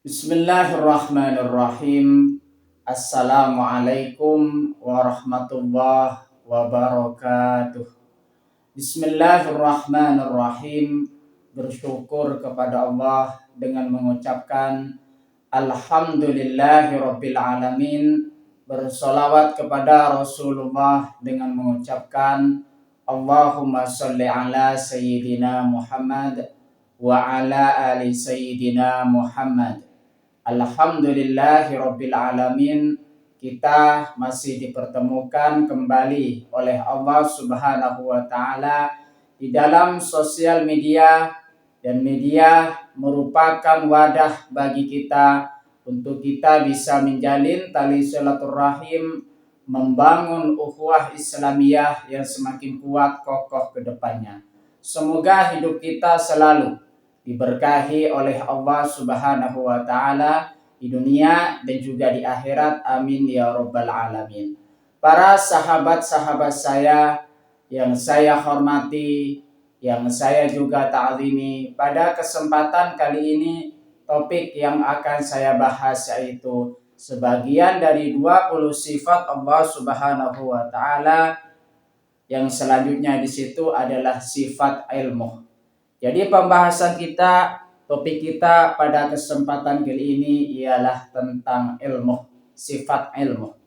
Bismillahirrahmanirrahim. Assalamualaikum warahmatullahi wabarakatuh. Bismillahirrahmanirrahim. Bersyukur kepada Allah dengan mengucapkan Alhamdulillahirabbil alamin. Bersolawat kepada Rasulullah dengan mengucapkan Allahumma sholli ala sayyidina Muhammad wa ala ali sayyidina Muhammad. Alhamdulillahirabbil alamin. Kita masih dipertemukan kembali oleh Allah Subhanahu wa taala di dalam sosial media, dan media merupakan wadah bagi kita untuk kita bisa menjalin tali silaturahim, membangun ukhuwah Islamiyah yang semakin kuat kokoh ke depannya. Semoga hidup kita selalu diberkahi oleh Allah Subhanahu wa taala di dunia dan juga di akhirat. Amin ya rabbal alamin. Para sahabat-sahabat saya yang saya hormati, yang saya juga ta'zimi, pada kesempatan kali ini topik yang akan saya bahas yaitu sebagian dari 20 sifat Allah Subhanahu wa taala. Yang selanjutnya di situ adalah sifat ilmu. Jadi pembahasan kita, topik kita pada kesempatan kali ini ialah tentang ilmu, sifat ilmu.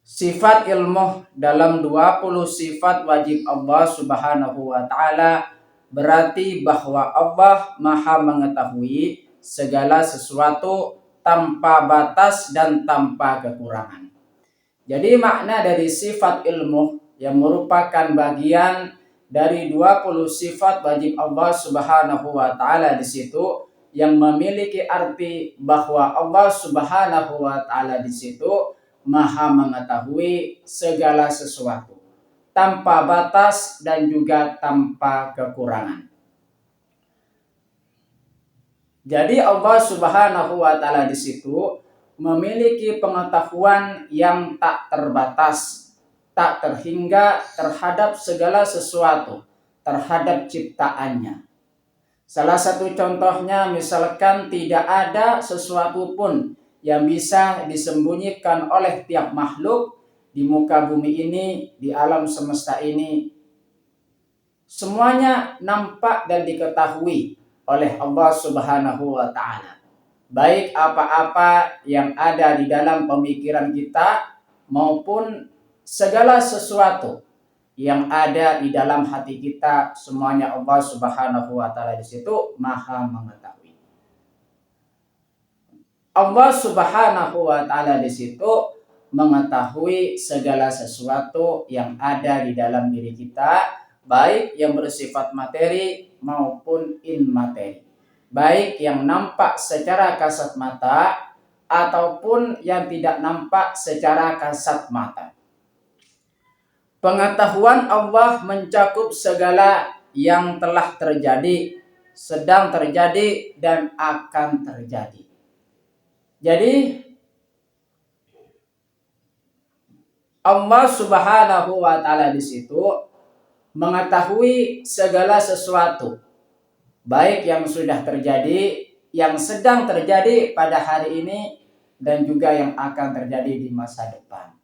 Sifat ilmu dalam 20 sifat wajib Allah Subhanahu wa taala berarti bahwa Allah Maha mengetahui segala sesuatu tanpa batas dan tanpa kekurangan. Jadi makna dari sifat ilmu yang merupakan bagian dari 20 sifat wajib Allah Subhanahu wa taala di situ, yang memiliki arti bahwa Allah Subhanahu wa taala di situ Maha mengetahui segala sesuatu tanpa batas dan juga tanpa kekurangan. Jadi Allah Subhanahu wa taala di situ memiliki pengetahuan yang tak terbatas, tak terhingga terhadap segala sesuatu, terhadap ciptaannya. Salah satu contohnya misalkan tidak ada sesuatu pun yang bisa disembunyikan oleh tiap makhluk di muka bumi ini, di alam semesta ini. Semuanya nampak dan diketahui oleh Allah Subhanahu wa taala. Baik apa-apa yang ada di dalam pemikiran kita maupun segala sesuatu yang ada di dalam hati kita, semuanya Allah Subhanahu wa taala di situ Maha mengetahui. Allah Subhanahu wa taala di situ mengetahui segala sesuatu yang ada di dalam diri kita, baik yang bersifat materi maupun immateri. Baik yang nampak secara kasat mata ataupun yang tidak nampak secara kasat mata. Pengetahuan Allah mencakup segala yang telah terjadi, sedang terjadi, dan akan terjadi. Jadi Allah Subhanahu wa taala di situ mengetahui segala sesuatu, baik yang sudah terjadi, yang sedang terjadi pada hari ini, dan juga yang akan terjadi di masa depan.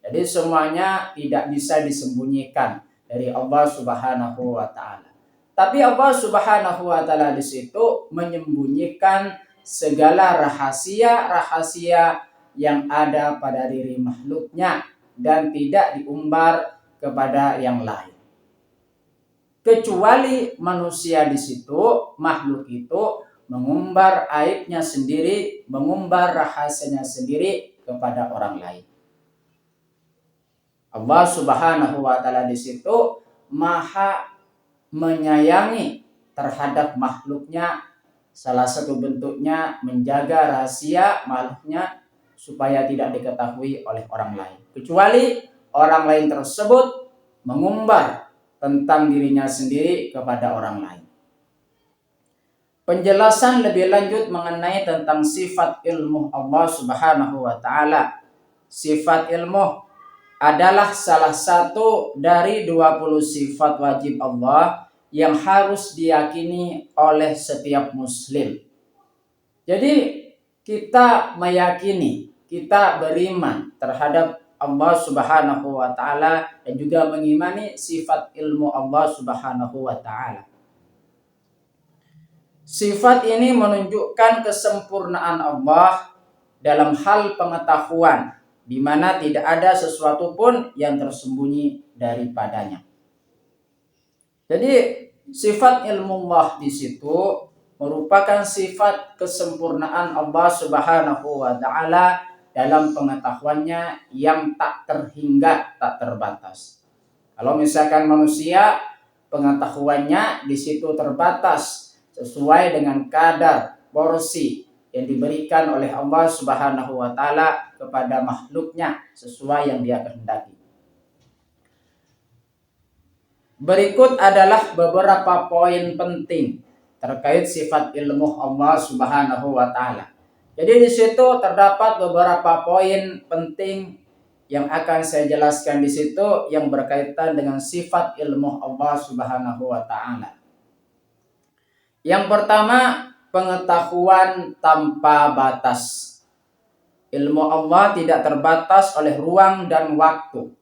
Jadi semuanya tidak bisa disembunyikan dari Allah Subhanahu wa taala. Tapi Allah Subhanahu wa taala di situ menyembunyikan segala rahasia-rahasia yang ada pada diri makhluknya dan tidak diumbar kepada yang lain. Kecuali manusia di situ, makhluk itu mengumbar aibnya sendiri, mengumbar rahasianya sendiri kepada orang lain. Allah Subhanahu wa taala di situ Maha menyayangi terhadap makhluknya. Salah satu bentuknya menjaga rahasia makhluknya supaya tidak diketahui oleh orang lain, kecuali orang lain tersebut mengumbar tentang dirinya sendiri kepada orang lain. Penjelasan lebih lanjut mengenai tentang sifat ilmu Allah Subhanahu wa taala. Sifat ilmu adalah salah satu dari 20 sifat wajib Allah yang harus diyakini oleh setiap muslim. Jadi kita meyakini, kita beriman terhadap Allah Subhanahu wa taala dan juga mengimani sifat ilmu Allah Subhanahu wa taala. Sifat ini menunjukkan kesempurnaan Allah dalam hal pengetahuan, di mana tidak ada sesuatu pun yang tersembunyi daripadanya. Jadi sifat ilmu Allah di situ merupakan sifat kesempurnaan Allah Subhanahu wa taala dalam pengetahuannya yang tak terhingga, tak terbatas. Kalau misalkan manusia pengetahuannya di situ terbatas sesuai dengan kadar porsi yang diberikan oleh Allah Subhanahu wa taala kepada makhluknya sesuai yang Dia kehendaki. Berikut adalah beberapa poin penting terkait sifat ilmu Allah Subhanahu wa taala. Jadi di situ terdapat beberapa poin penting yang akan saya jelaskan di situ yang berkaitan dengan sifat ilmu Allah Subhanahu wa taala. Yang pertama, pengetahuan tanpa batas. Ilmu Allah tidak terbatas oleh ruang dan waktu.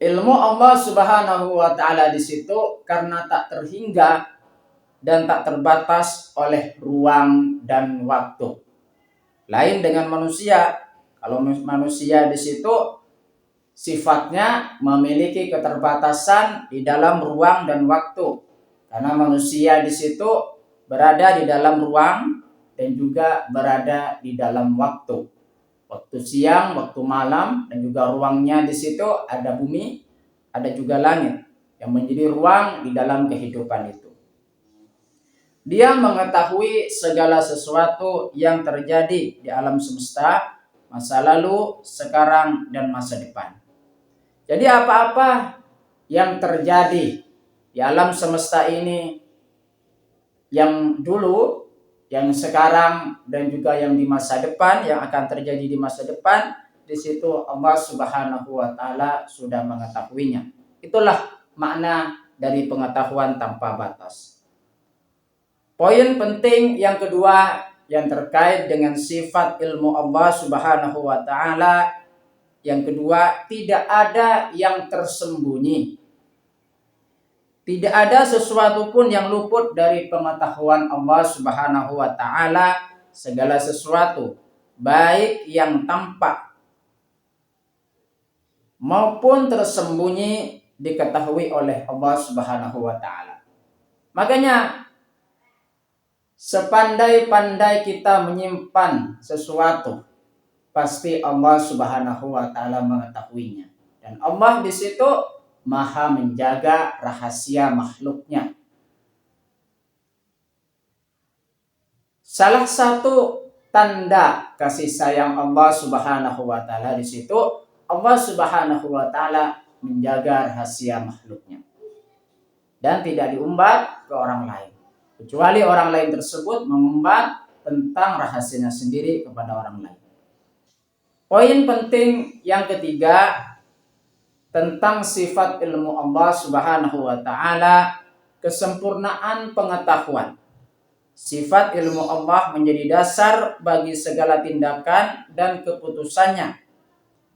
Ilmu Allah Subhanahu wa taala di situ karena tak terhingga dan tak terbatas oleh ruang dan waktu. Lain dengan manusia. Kalau manusia di situ sifatnya memiliki keterbatasan di dalam ruang dan waktu. Karena manusia di situ berada di dalam ruang dan juga berada di dalam waktu. Waktu siang, waktu malam, dan juga ruangnya di situ ada bumi, ada juga langit yang menjadi ruang di dalam kehidupan itu. Dia mengetahui segala sesuatu yang terjadi di alam semesta, masa lalu, sekarang, dan masa depan. Jadi apa-apa yang terjadi di alam semesta ini, yang dulu, yang sekarang, dan juga yang di masa depan, yang akan terjadi di masa depan, di situ Allah Subhanahu wa taala sudah mengetahuinya. Itulah makna dari pengetahuan tanpa batas. Poin penting yang kedua yang terkait dengan sifat ilmu Allah Subhanahu wa taala, yang kedua, tidak ada yang tersembunyi. Tidak ada sesuatu pun yang luput dari pengetahuan Allah Subhanahu wa taala. Segala sesuatu, baik yang tampak maupun tersembunyi, diketahui oleh Allah Subhanahu wa taala. Makanya sepandai-pandai kita menyimpan sesuatu, pasti Allah Subhanahu wa taala mengetahuinya. Dan Allah di situ Maha menjaga rahasia makhluknya. Salah satu tanda kasih sayang Allah Subhanahu wa taala di situ, Allah Subhanahu wa taala menjaga rahasia makhluknya dan tidak diumbar ke orang lain, kecuali orang lain tersebut mengumbar tentang rahasianya sendiri kepada orang lain. Poin penting yang ketiga tentang sifat ilmu Allah Subhanahu wa taala, kesempurnaan pengetahuan. Sifat ilmu Allah menjadi dasar bagi segala tindakan dan keputusannya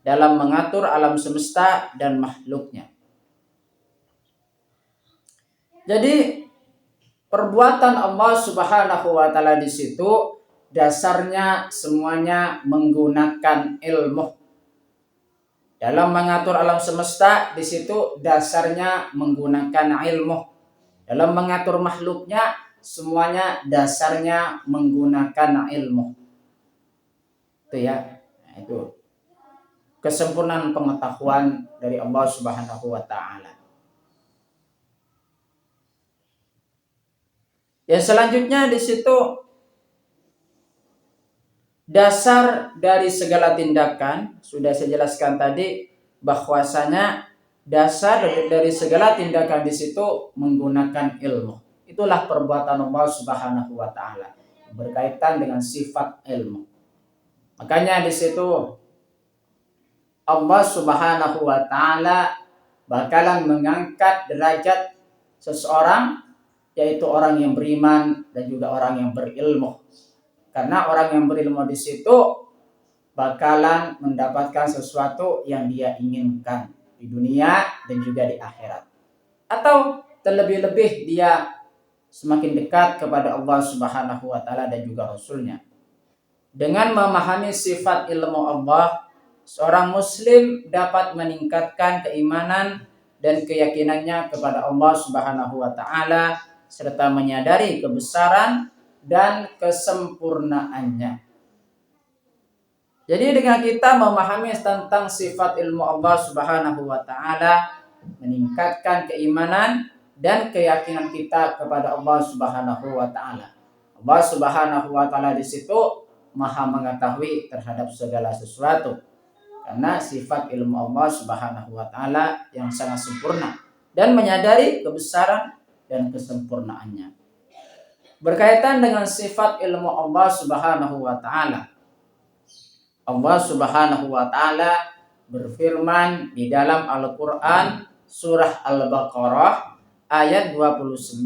dalam mengatur alam semesta dan makhluknya. Jadi perbuatan Allah Subhanahu wa taala di situ dasarnya semuanya menggunakan ilmu. Dalam mengatur alam semesta di situ dasarnya menggunakan ilmu. Dalam mengatur makhluknya semuanya dasarnya menggunakan ilmu. Itu ya. Nah, itu kesempurnaan pengetahuan dari Allah Subhanahu wa taala. Yang selanjutnya di situ dasar dari segala tindakan, sudah saya jelaskan tadi bahwasanya dasar dari segala tindakan di situ menggunakan ilmu. Itulah perbuatan Allah Subhanahu wa taala berkaitan dengan sifat ilmu. Makanya di situ Allah Subhanahu wa taala bakalan mengangkat derajat seseorang yaitu orang yang beriman dan juga orang yang berilmu. Karena orang yang berilmu di situ bakalan mendapatkan sesuatu yang dia inginkan di dunia dan juga di akhirat. Atau terlebih-lebih dia semakin dekat kepada Allah Subhanahu wa taala dan juga Rasulnya. Dengan memahami sifat ilmu Allah, seorang muslim dapat meningkatkan keimanan dan keyakinannya kepada Allah Subhanahu wa taala serta menyadari kebesaran dan kesempurnaannya. Jadi dengan kita memahami tentang sifat ilmu Allah Subhanahu wa taala, meningkatkan keimanan dan keyakinan kita kepada Allah Subhanahu wa taala. Allah Subhanahu wa taala di situ Maha mengetahui terhadap segala sesuatu. Karena sifat ilmu Allah Subhanahu wa taala yang sangat sempurna dan menyadari kebesaran dan kesempurnaannya. Berkaitan dengan sifat ilmu Allah Subhanahu wa taala, Allah Subhanahu wa taala berfirman di dalam Al-Qur'an surah Al-Baqarah ayat 29,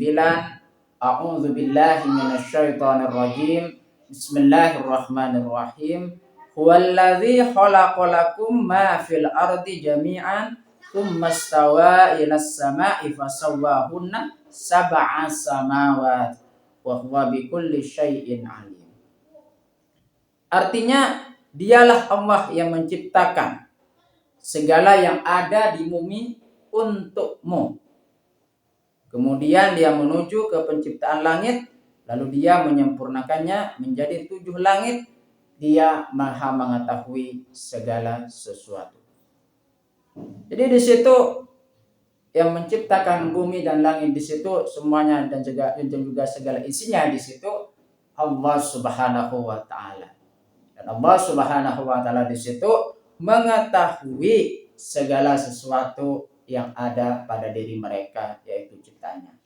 A'udzu billahi minasyaitonir rajim. Bismillahirrahmanirrahim. Huwallazi khalaqalakum ma fil ardi jami'an tsumma stawa ilas sama'i fasawwahunna sab'a samawat wa huwa bikulli syai'in alim. Artinya, dialah Allah yang menciptakan segala yang ada di bumi untukmu. Kemudian dia menuju ke penciptaan langit, lalu dia menyempurnakannya menjadi 7 langit. Dia Maha mengetahui segala sesuatu. Jadi di situ yang menciptakan bumi dan langit di situ semuanya dan juga segala isinya di situ Allah Subhanahu wa taala. Dan Allah Subhanahu wa taala di situ mengetahui segala sesuatu yang ada pada diri mereka, yaitu ciptanya.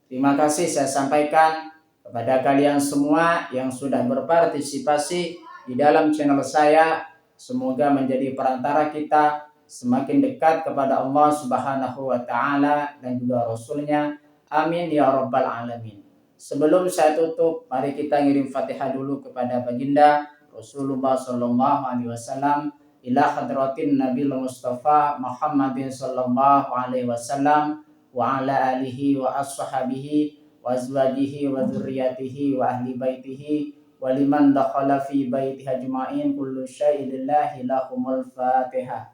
Terima kasih saya sampaikan kepada kalian semua yang sudah berpartisipasi di dalam channel saya. Semoga menjadi perantara kita semakin dekat kepada Allah Subhanahu wa taala dan juga Rasulnya. Amin ya rabbal alamin. Sebelum saya tutup, mari kita ngirim Fatihah dulu kepada baginda Rasulullah sallallahu alaihi wasallam, ila hadratin Nabil Mustafa Muhammadin sallallahu alaihi wasallam wa ala alihi wa ashabihi wa azwajihi wa dzurriyyatihi wa ahli baitihi wa liman dakhala fi baitihi ajma'in kullu syai'in lillahi lahumul Fatihah.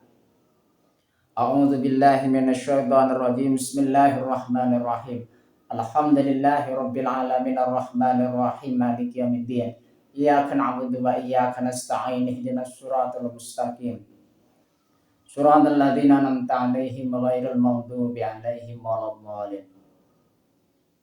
A'udzu billahi minasyaitonir rajim. Bismillahirrahmanirrahim. Alhamdulillahi rabbil alamin arrahmanir rahim maliki yaumiddin. Iyyaka na'budu wa iyyaka nasta'in ihdinas siratal mustaqim. Shiratal ladzina an'amta 'alaihim ghairil maghdubi 'alaihim waladdallin.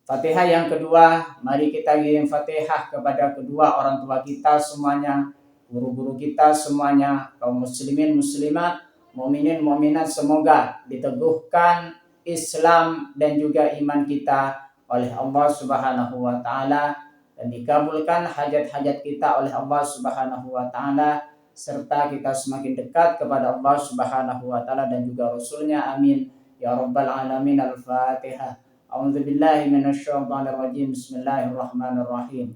Fatihah yang kedua, mari kita kirim Fatihah kepada kedua orang tua kita semuanya, guru-guru kita semuanya, kaum muslimin muslimat, mukminin mukminat, semoga diteguhkan Islam dan juga iman kita oleh Allah Subhanahu wa taala dan dikabulkan hajat-hajat kita oleh Allah Subhanahu wa taala serta kita semakin dekat kepada Allah Subhanahu wa taala dan juga Rasulnya. Amin ya rabbal alamin. Al-Fatihah. A'udzu billahi minasyaitonir rajim. Bismillahirrahmanirrahim.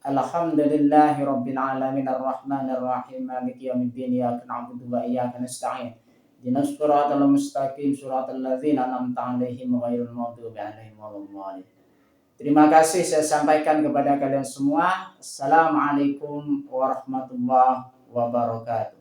Alhamdulillahi rabbil alamin arrahmanir rahim maliki yaumiddin. Iyyaka na'budu wa iyyaka nasta'in ihdinas siratal mustaqim siratal ladzina an'amta 'alaihim ghairil maghdubi 'alaihim waladdallin. Terima kasih saya sampaikan kepada kalian semua. Assalamualaikum warahmatullahi wabarakatuh.